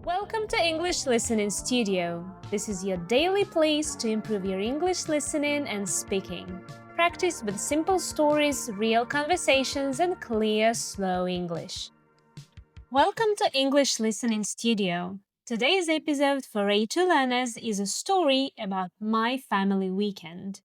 Welcome to English Listening Studio. This is your daily place to improve your English listening and speaking. Practice with simple stories, real conversations, and clear, slow English. Welcome to English Listening Studio. Today's episode for A2 learners is a story about my family weekend.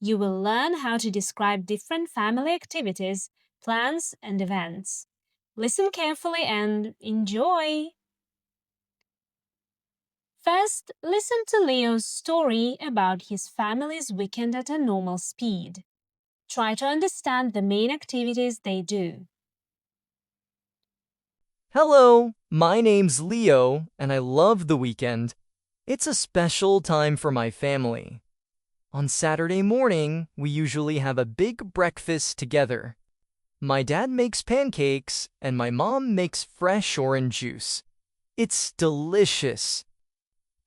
You will learn how to describe different family activities, plans, and events. Listen carefully and enjoy! First, listen to Leo's story about his family's weekend at a normal speed. Try to understand the main activities they do. Hello, my name's Leo, and I love the weekend. It's a special time for my family. On Saturday morning, we usually have a big breakfast together. My dad makes pancakes, and my mom makes fresh orange juice. It's delicious.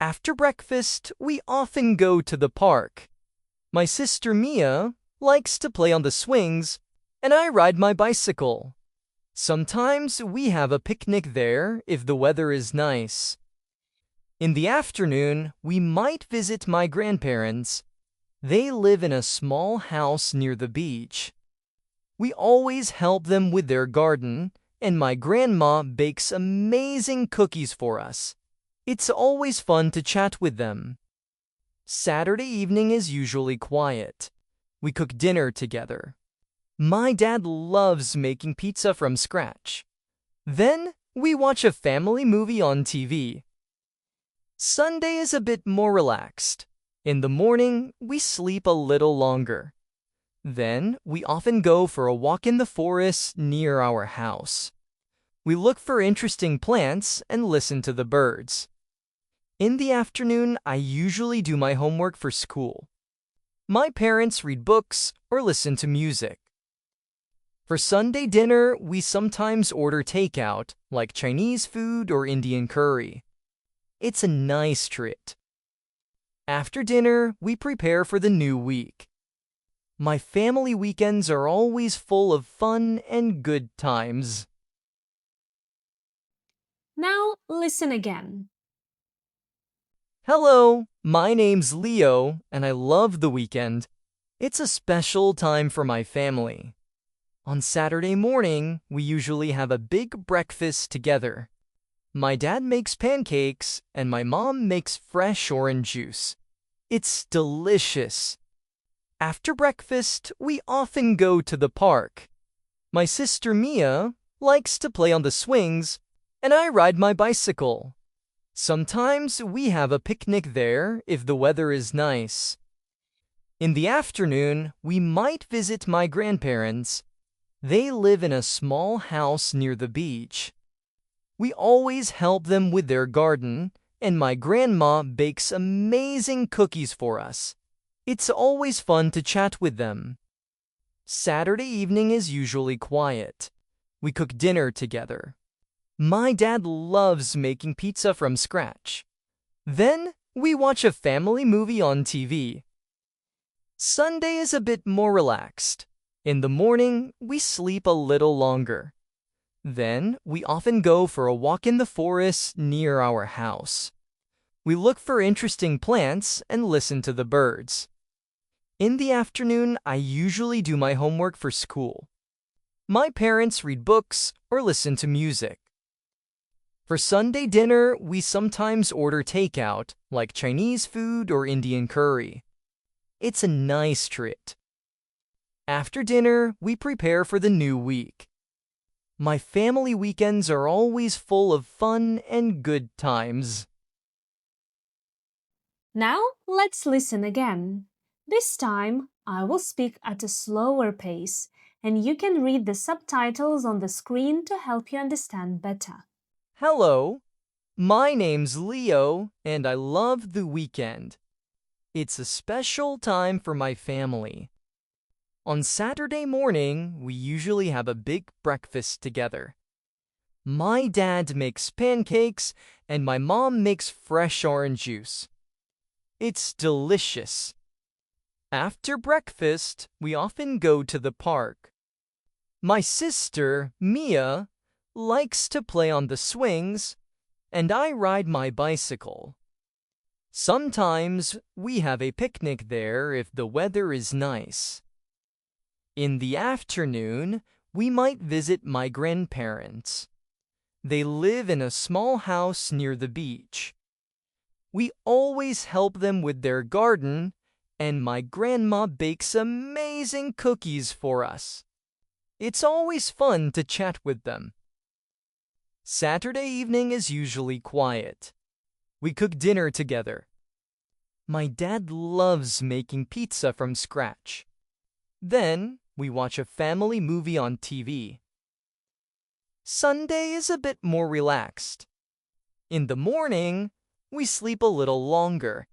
After breakfast, we often go to the park. My sister Mia likes to play on the swings, and I ride my bicycle. Sometimes we have a picnic there if the weather is nice. In the afternoon, we might visit my grandparents. They live in a small house near the beach. We always help them with their garden, and my grandma bakes amazing cookies for us. It's always fun to chat with them. Saturday evening is usually quiet. We cook dinner together. My dad loves making pizza from scratch. Then we watch a family movie on TV. Sunday is a bit more relaxed. In the morning, we sleep a little longer. Then we often go for a walk in the forest near our house. We look for interesting plants and listen to the birds. In the afternoon, I usually do my homework for school. My parents read books or listen to music. For Sunday dinner, we sometimes order takeout, like Chinese food or Indian curry. It's a nice treat. After dinner, we prepare for the new week. My family weekends are always full of fun and good times. Now listen again. Hello, my name's Leo, and I love the weekend. It's a special time for my family. On Saturday morning, we usually have a big breakfast together. My dad makes pancakes, and my mom makes fresh orange juice. It's delicious. After breakfast, we often go to the park. My sister Mia likes to play on the swings, and I ride my bicycle. Sometimes we have a picnic there if the weather is nice. In the afternoon, we might visit my grandparents. They live in a small house near the beach. We always help them with their garden, and my grandma bakes amazing cookies for us. It's always fun to chat with them. Saturday evening is usually quiet. We cook dinner together. My dad loves making pizza from scratch. Then we watch a family movie on TV. Sunday is a bit more relaxed. In the morning, we sleep a little longer. Then we often go for a walk in the forest near our house. We look for interesting plants and listen to the birds. In the afternoon, I usually do my homework for school. My parents read books or listen to music. For Sunday dinner, we sometimes order takeout, like Chinese food or Indian curry. It's a nice treat. After dinner, we prepare for the new week. My family weekends are always full of fun and good times. Now let's listen again. This time, I will speak at a slower pace, and you can read the subtitles on the screen to help you understand better. Hello, my name's Leo, and I love the weekend. It's a special time for my family. On Saturday morning, we usually have a big breakfast together. My dad makes pancakes, and my mom makes fresh orange juice. It's delicious. After breakfast, we often go to the park. My sister, Mia, likes to play on the swings, and I ride my bicycle. Sometimes we have a picnic there if the weather is nice. In the afternoon, we might visit my grandparents. They live in a small house near the beach. We always help them with their garden, and my grandma bakes amazing cookies for us. It's always fun to chat with them. Saturday evening is usually quiet. We cook dinner together. My dad loves making pizza from scratch. Then we watch a family movie on TV. Sunday is a bit more relaxed. In the morning, we sleep a little longer.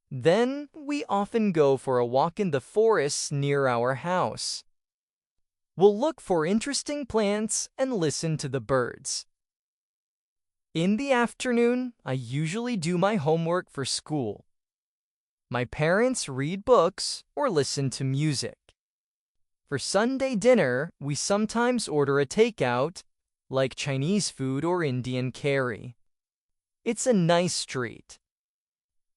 Then we often go for a walk in the forest near our house. We'll look for interesting plants and listen to the birds. In the afternoon, I usually do my homework for school. My parents read books or listen to music. For Sunday dinner, we sometimes order a takeout, like Chinese food or Indian curry. It's a nice treat.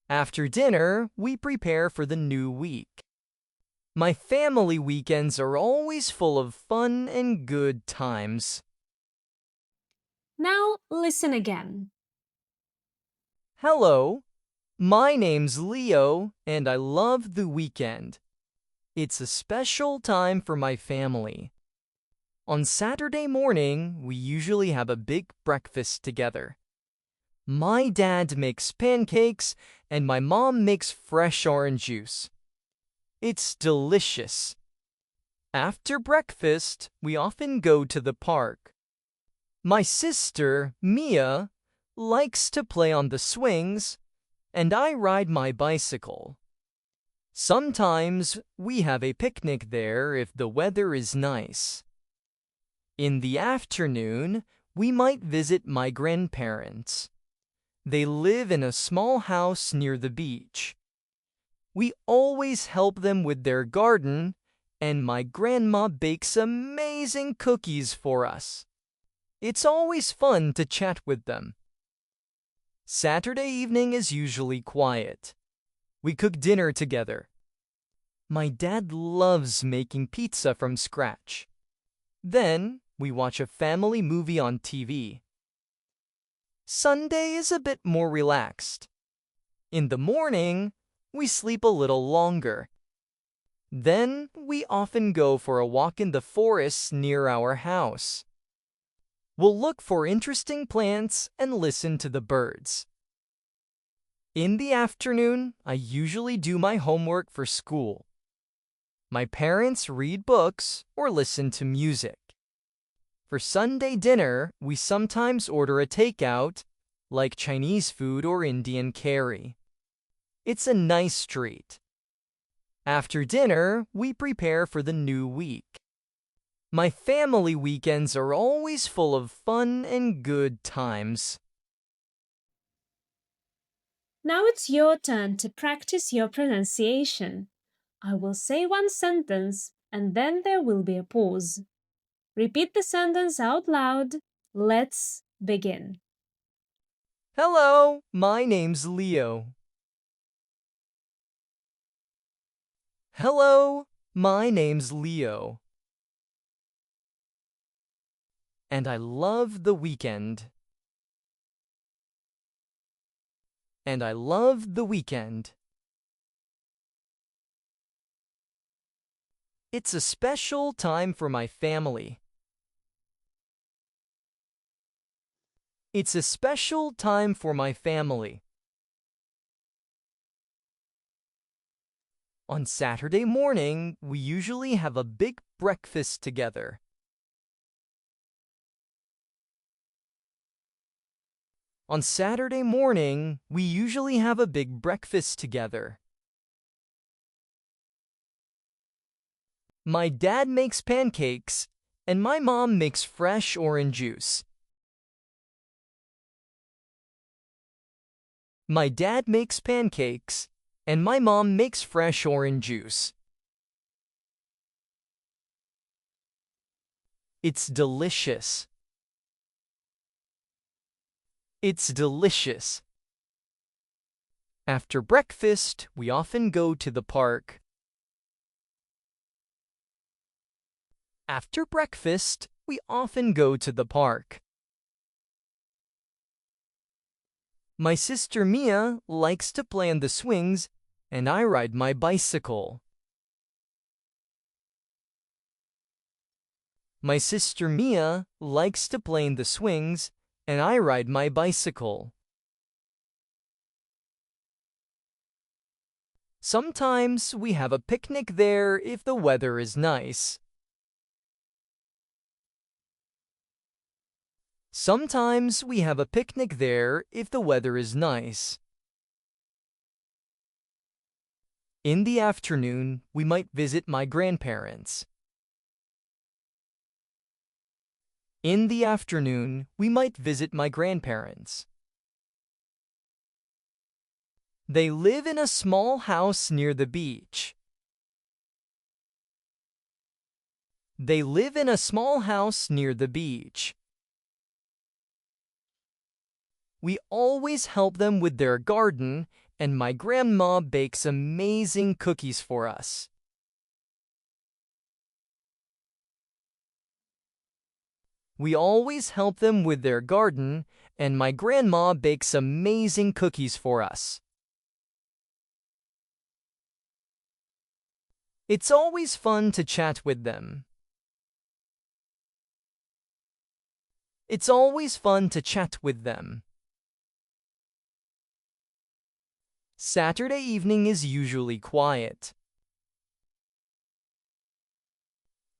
After dinner, we prepare for the new week. My family weekends are always full of fun and good times. Now listen again. Hello, my name's Leo, and I love the weekend. It's a special time for my family. On Saturday morning, we usually have a big breakfast together. My dad makes pancakes, and my mom makes fresh orange juice. It's delicious. After breakfast, we often go to the park. My sister, Mia, likes to play on the swings, and I ride my bicycle. Sometimes we have a picnic there if the weather is nice. In the afternoon, we might visit my grandparents. They live in a small house near the beach. We always help them with their garden, and my grandma bakes amazing cookies for us. It's always fun to chat with them. Saturday evening is usually quiet. We cook dinner together. My dad loves making pizza from scratch. Then we watch a family movie on TV. Sunday is a bit more relaxed. In the morning, we sleep a little longer. Then we often go for a walk in the forest near our house. We'll look for interesting plants and listen to the birds. In the afternoon, I usually do my homework for school. My parents read books or listen to music. For Sunday dinner, we sometimes order a takeout, like Chinese food or Indian curry. It's a nice treat. After dinner, we prepare for the new week. My family weekends are always full of fun and good times. Now it's your turn to practice your pronunciation. I will say one sentence and then there will be a pause. Repeat the sentence out loud. Let's begin. Hello, my name's Leo. Hello, my name's Leo. And I love the weekend. And I love the weekend. It's a special time for my family. It's a special time for my family. On Saturday morning, we usually have a big breakfast together. On Saturday morning, we usually have a big breakfast together. My dad makes pancakes, and my mom makes fresh orange juice. My dad makes pancakes, and my mom makes fresh orange juice. It's delicious. It's delicious. After breakfast, we often go to the park. After breakfast, we often go to the park. My sister Mia likes to play on the swings, and I ride my bicycle. My sister Mia likes to play in the swings, and I ride my bicycle. Sometimes we have a picnic there if the weather is nice. Sometimes we have a picnic there if the weather is nice. In the afternoon, we might visit my grandparents. In the afternoon, we might visit my grandparents. They live in a small house near the beach. They live in a small house near the beach. We always help them with their garden, and my grandma bakes amazing cookies for us. We always help them with their garden, and my grandma bakes amazing cookies for us. It's always fun to chat with them. It's always fun to chat with them. Saturday evening is usually quiet.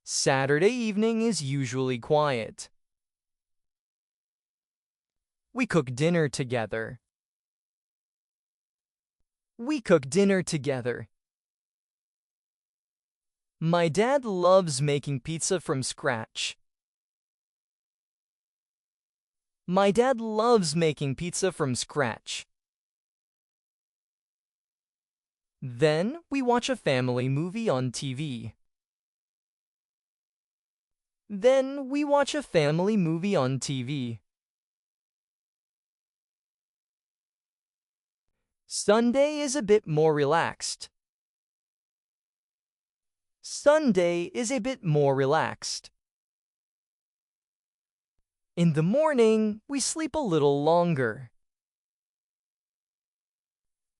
Saturday evening is usually quiet. We cook dinner together. We cook dinner together. My dad loves making pizza from scratch. My dad loves making pizza from scratch. Then we watch a family movie on TV. Then we watch a family movie on TV. Sunday is a bit more relaxed. Sunday is a bit more relaxed. In the morning, we sleep a little longer.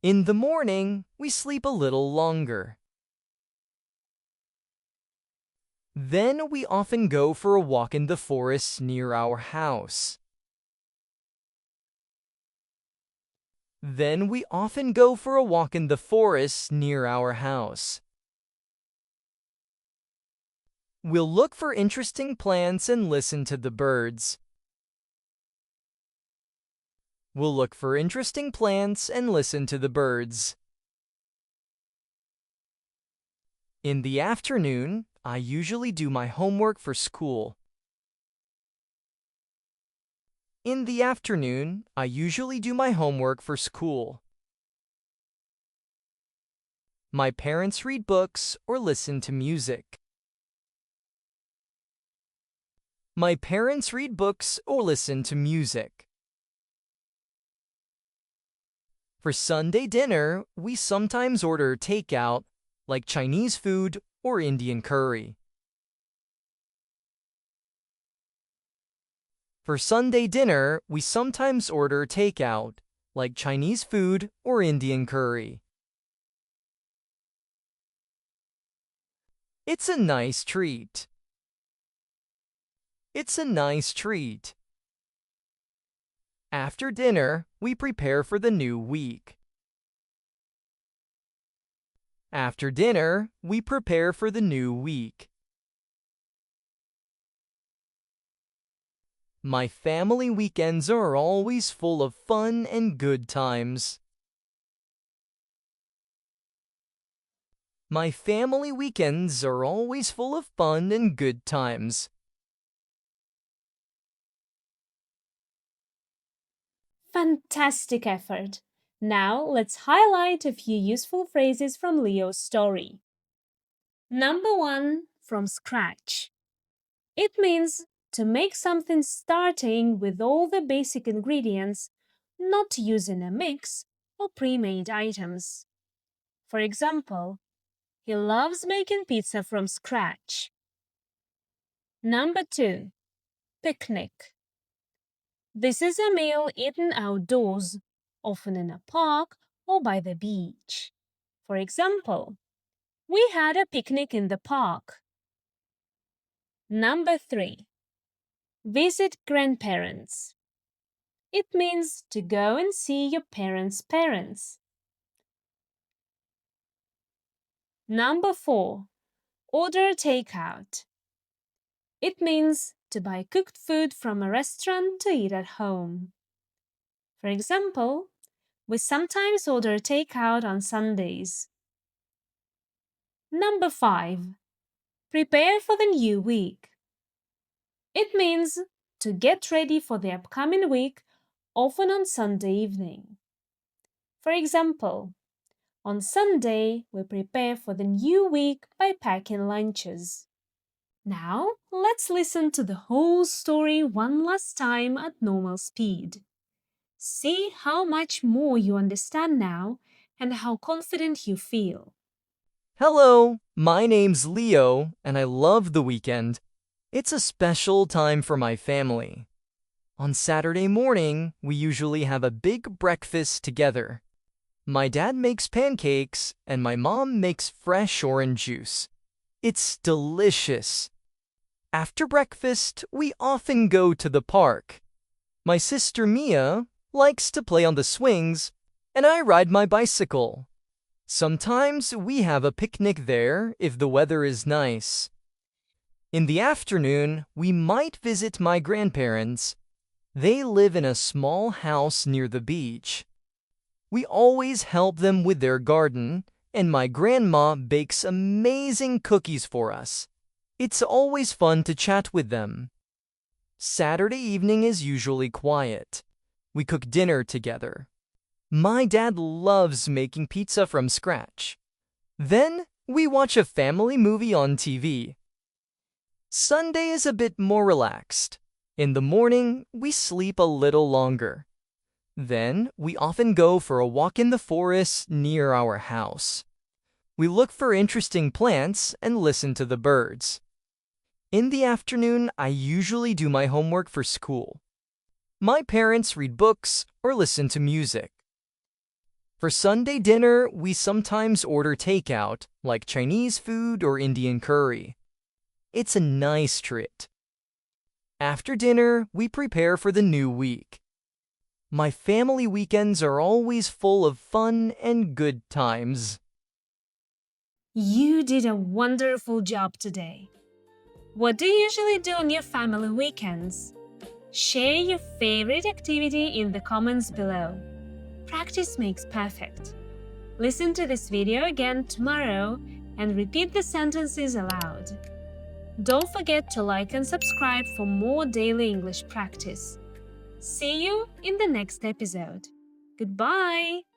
In the morning, we sleep a little longer. Then we often go for a walk in the forest near our house. Then we often go for a walk in the forest near our house. We'll look for interesting plants and listen to the birds. We'll look for interesting plants and listen to the birds. In the afternoon, I usually do my homework for school. In the afternoon, I usually do my homework for school. My parents read books or listen to music. My parents read books or listen to music. For Sunday dinner, we sometimes order takeout, like Chinese food or Indian curry. For Sunday dinner, we sometimes order takeout, like Chinese food or Indian curry. It's a nice treat. It's a nice treat. After dinner, we prepare for the new week. After dinner, we prepare for the new week. My family weekends are always full of fun and good times. My family weekends are always full of fun and good times. Fantastic effort! Now let's highlight a few useful phrases from Leo's story. Number 1, from scratch. It means to make something starting with all the basic ingredients, not using a mix or pre-made items. For example, he loves making pizza from scratch. Number 2. Picnic. This is a meal eaten outdoors, often in a park or by the beach. For example, we had a picnic in the park. Number 3. Visit grandparents. It means to go and see your parents' parents. Number 4. Order takeout. It means to buy cooked food from a restaurant to eat at home. For example, we sometimes order takeout on Sundays. Number 5. Prepare for the new week. It means to get ready for the upcoming week, often on Sunday evening. For example, on Sunday, we prepare for the new week by packing lunches. Now, let's listen to the whole story one last time at normal speed. See how much more you understand now and how confident you feel. Hello, my name's Leo, and I love the weekend. It's a special time for my family. On Saturday morning, we usually have a big breakfast together. My dad makes pancakes, and my mom makes fresh orange juice. It's delicious. After breakfast, we often go to the park. My sister Mia likes to play on the swings, and I ride my bicycle. Sometimes we have a picnic there if the weather is nice. In the afternoon, we might visit my grandparents. They live in a small house near the beach. We always help them with their garden, and my grandma bakes amazing cookies for us. It's always fun to chat with them. Saturday evening is usually quiet. We cook dinner together. My dad loves making pizza from scratch. Then we watch a family movie on TV. Sunday is a bit more relaxed. In the morning, we sleep a little longer. Then we often go for a walk in the forest near our house. We look for interesting plants and listen to the birds. In the afternoon, I usually do my homework for school. My parents read books or listen to music. For Sunday dinner, we sometimes order takeout, like Chinese food or Indian curry. It's a nice treat. After dinner, we prepare for the new week. My family weekends are always full of fun and good times. You did a wonderful job today. What do you usually do on your family weekends? Share your favorite activity in the comments below. Practice makes perfect. Listen to this video again tomorrow and repeat the sentences aloud. Don't forget to like and subscribe for more daily English practice. See you in the next episode. Goodbye!